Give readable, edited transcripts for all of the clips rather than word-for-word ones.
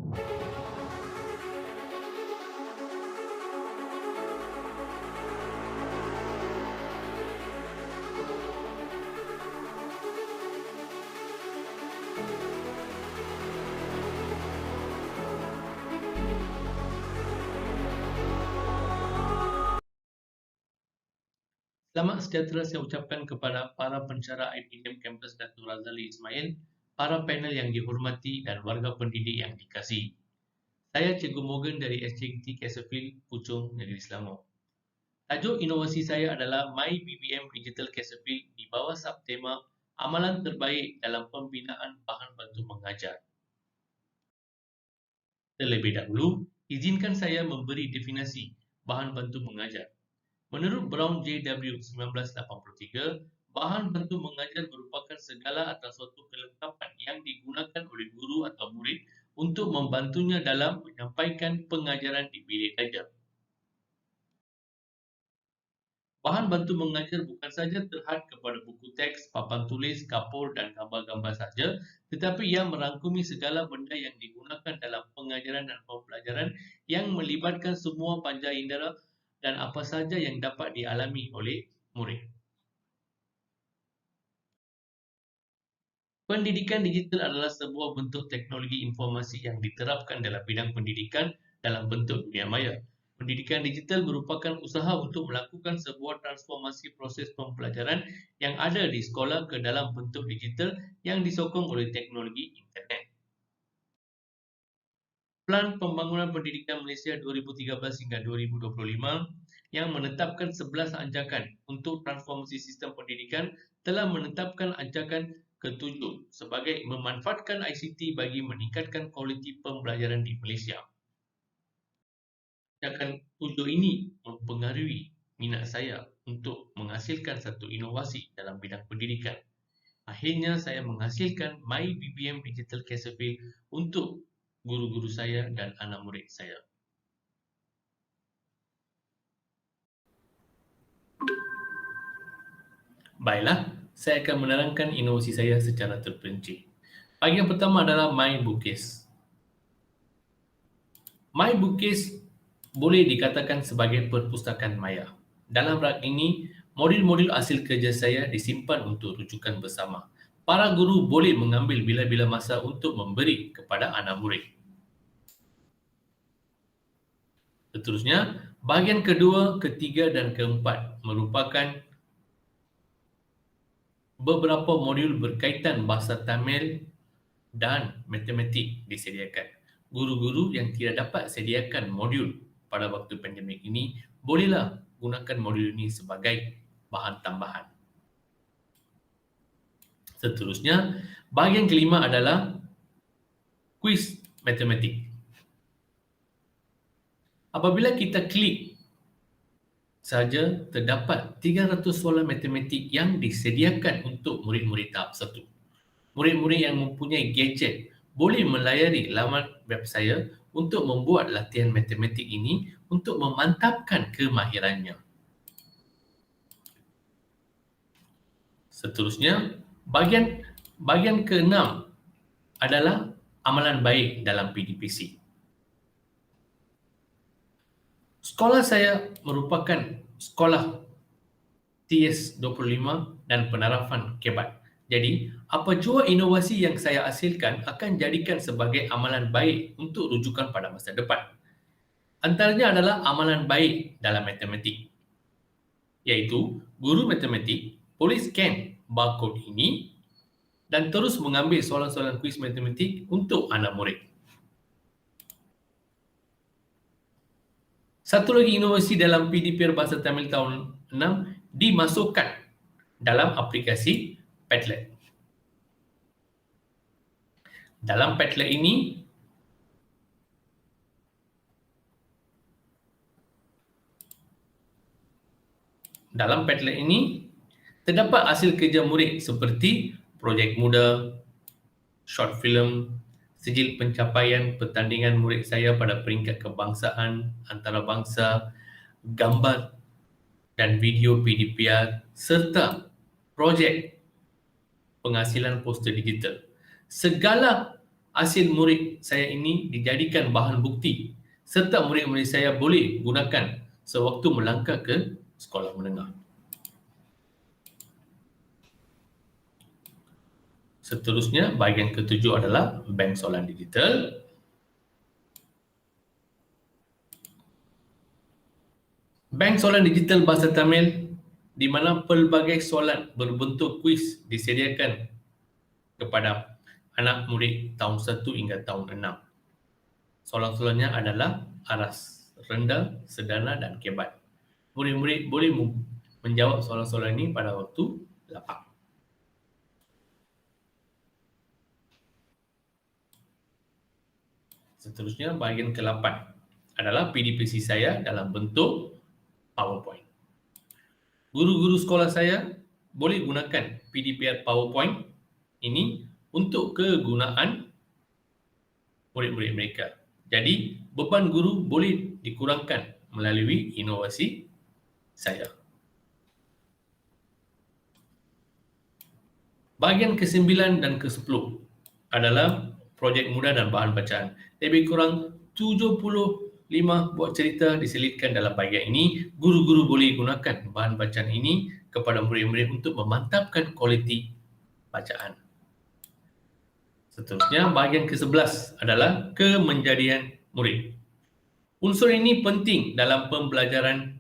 Selamat sejahtera saya ucapkan kepada para pensyarah IPDM Kampus Dato' Razali Ismail, para panel yang dihormati dan warga pendidik yang dikasihi. Saya Cikgu Morgan dari SJKT Kesafield, Puchong, Negeri Selangor. Tajuk inovasi saya adalah My BBM Digital Kesafield di bawah subtema Amalan Terbaik dalam Pembinaan Bahan Bantu Mengajar. Terlebih dahulu, izinkan saya memberi definisi bahan bantu mengajar. Menurut Brown JW 1983, bahan bantu mengajar merupakan segala atau suatu kelengkapan yang digunakan oleh guru atau murid untuk membantunya dalam menyampaikan pengajaran di bilik ajar. Bahan bantu mengajar bukan saja terhad kepada buku teks, papan tulis, kapur dan gambar-gambar saja, tetapi ia merangkumi segala benda yang digunakan dalam pengajaran dan pembelajaran yang melibatkan semua panca indera dan apa saja yang dapat dialami oleh murid. Pendidikan digital adalah sebuah bentuk teknologi informasi yang diterapkan dalam bidang pendidikan dalam bentuk dunia maya. Pendidikan digital merupakan usaha untuk melakukan sebuah transformasi proses pembelajaran yang ada di sekolah ke dalam bentuk digital yang disokong oleh teknologi internet. Plan Pembangunan Pendidikan Malaysia 2013 hingga 2025 yang menetapkan 11 anjakan untuk transformasi sistem pendidikan telah menetapkan anjakan ke-7 sebagai memanfaatkan ICT bagi meningkatkan kualiti pembelajaran di Malaysia. Anjakan 7 ini mempengaruhi minat saya untuk menghasilkan satu inovasi dalam bidang pendidikan. Akhirnya saya menghasilkan My BBM Digital Kesafield untuk guru-guru saya dan anak murid saya. Baiklah, saya akan menerangkan inovasi saya secara terperinci. Bahagian pertama adalah My Bookcase. My Bookcase boleh dikatakan sebagai perpustakaan maya. Dalam rak ini, modul-modul hasil kerja saya disimpan untuk rujukan bersama. Para guru boleh mengambil bila-bila masa untuk memberi kepada anak murid. Seterusnya, bahagian kedua, ketiga dan keempat merupakan beberapa modul berkaitan bahasa Tamil dan matematik disediakan. Guru-guru yang tidak dapat sediakan modul pada waktu pandemik ini, bolehlah gunakan modul ini sebagai bahan tambahan. Seterusnya, bahagian kelima adalah kuis matematik. Apabila kita klik saja, terdapat 300 soalan matematik yang disediakan untuk murid-murid tahap 1. Murid-murid yang mempunyai gadget boleh melayari laman web saya untuk membuat latihan matematik ini untuk memantapkan kemahirannya. Seterusnya, bahagian ke-6 adalah amalan baik dalam PDPC. Sekolah saya merupakan sekolah TS25 dan penarafan kebat. Jadi, apa jua inovasi yang saya hasilkan akan jadikan sebagai amalan baik untuk rujukan pada masa depan. Antaranya adalah amalan baik dalam matematik, iaitu guru matematik boleh scan barcode ini dan terus mengambil soalan-soalan kuis matematik untuk anak murid. Satu lagi inovasi dalam PDPR Bahasa Tamil tahun 6 dimasukkan dalam aplikasi Padlet. Dalam Padlet ini, terdapat hasil kerja murid seperti projek muda, short film, sijil pencapaian pertandingan murid saya pada peringkat kebangsaan, antarabangsa, gambar dan video PDPR serta projek penghasilan poster digital. Segala hasil murid saya ini dijadikan bahan bukti serta murid-murid saya boleh gunakan sewaktu melangkah ke sekolah menengah. Seterusnya, bahagian ketujuh adalah bank soalan digital. Bank soalan digital bahasa Tamil di mana pelbagai soalan berbentuk kuis disediakan kepada anak murid tahun 1 hingga tahun 6. Soalan-soalannya adalah aras rendah, sederhana dan kebat. Murid-murid boleh menjawab soalan-soalan ini pada waktu lapang. Seterusnya, bahagian ke-8 adalah PDPC saya dalam bentuk PowerPoint. Guru-guru sekolah saya boleh gunakan PDPR PowerPoint ini untuk kegunaan murid-murid mereka. Jadi, beban guru boleh dikurangkan melalui inovasi saya. Bahagian ke-9 dan ke-10 adalah projek mudah dan bahan bacaan. Lebih kurang 75 buah cerita diselitkan dalam bahagian ini. Guru-guru boleh gunakan bahan bacaan ini kepada murid-murid untuk memantapkan kualiti bacaan. Seterusnya, bahagian ke-11 adalah kemenjadian murid. Unsur ini penting dalam pembelajaran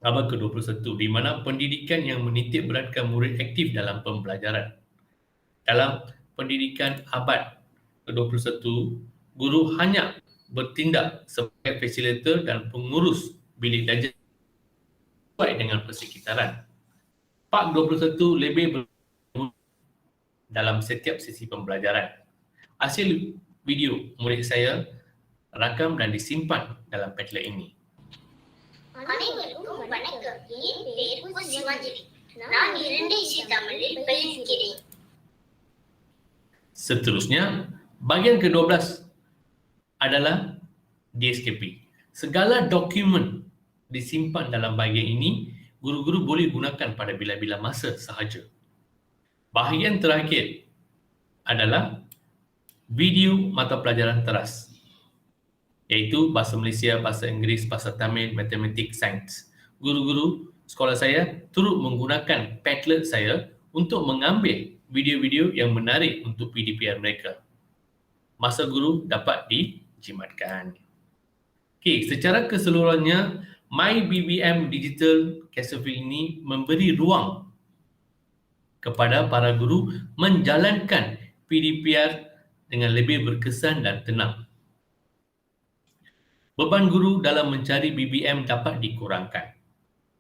abad ke-21 di mana pendidikan yang menitik beratkan murid aktif dalam pembelajaran. Dalam pendidikan abad ke-21, guru hanya bertindak sebagai fasilitator dan pengurus bilik belajar sesuai dengan persekitaran. Pak 21 lebih dalam setiap sesi pembelajaran. Hasil video murid saya rakam dan disimpan dalam Padlet ini. அனைவருக்கும் வணக்கம். என் பெயர் சிவாஞ்சலி. நான் 2 இசை தமிழில் பயில்கிறேன். Seterusnya, bahagian ke-12 adalah DSKP. Segala dokumen disimpan dalam bahagian ini, guru-guru boleh gunakan pada bila-bila masa sahaja. Bahagian terakhir adalah video mata pelajaran teras, iaitu Bahasa Malaysia, Bahasa Inggeris, Bahasa Tamil, Matematik, Sains. Guru-guru sekolah saya turut menggunakan Padlet saya untuk mengambil video-video yang menarik untuk PDPR mereka. Masa guru dapat dijimatkan. Okey, secara keseluruhannya, MyBBM Digital Castleville ini memberi ruang kepada para guru menjalankan PDPR dengan lebih berkesan dan tenang. Beban guru dalam mencari BBM dapat dikurangkan.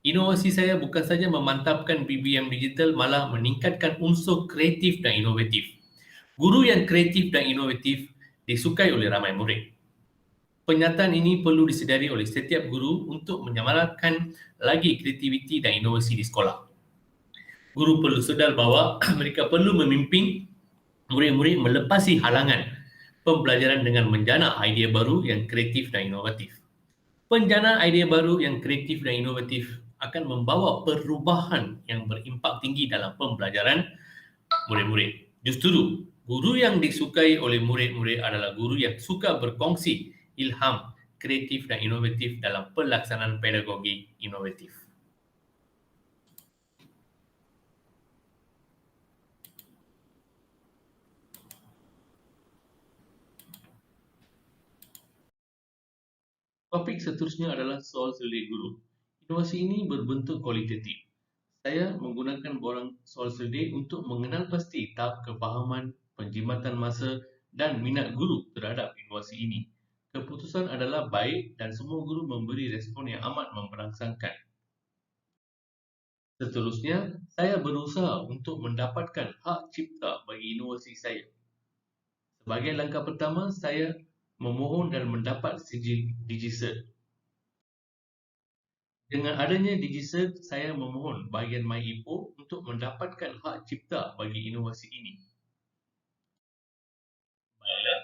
Inovasi saya bukan saja memantapkan BBM digital, malah meningkatkan unsur kreatif dan inovatif. Guru yang kreatif dan inovatif disukai oleh ramai murid. Penyataan ini perlu disedari oleh setiap guru untuk menyemarakkan lagi kreativiti dan inovasi di sekolah. Guru perlu sedar bahawa mereka perlu memimpin murid-murid melepasi halangan pembelajaran dengan menjana idea baru yang kreatif dan inovatif. Penjanaan idea baru yang kreatif dan inovatif akan membawa perubahan yang berimpak tinggi dalam pembelajaran murid-murid. Justru, guru yang disukai oleh murid-murid adalah guru yang suka berkongsi ilham kreatif dan inovatif dalam pelaksanaan pedagogi inovatif. Topik seterusnya adalah soal cerdik guru. Inovasi ini berbentuk kualitatif. Saya menggunakan borang soal cerdik untuk mengenal pasti tahap kefahaman, penjimatan masa dan minat guru terhadap inovasi ini. Keputusan adalah baik dan semua guru memberi respon yang amat memperangsangkan. Seterusnya, saya berusaha untuk mendapatkan hak cipta bagi inovasi saya. Sebagai langkah pertama, saya memohon dan mendapat sijil DigiCert. Dengan adanya DigiCert, saya memohon bahagian MyIPO untuk mendapatkan hak cipta bagi inovasi ini. Baiklah,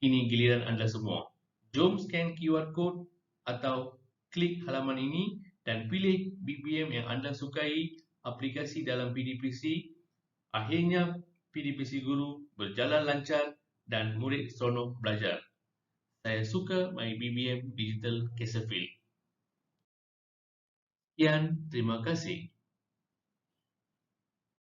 kini giliran anda semua. Jom scan QR code atau klik halaman ini dan pilih BBM yang anda sukai, aplikasi dalam PDPC. Akhirnya, PDPC Guru berjalan lancar dan murid seronok belajar. Saya suka My BBM Digital Casefield. Sekian, terima kasih.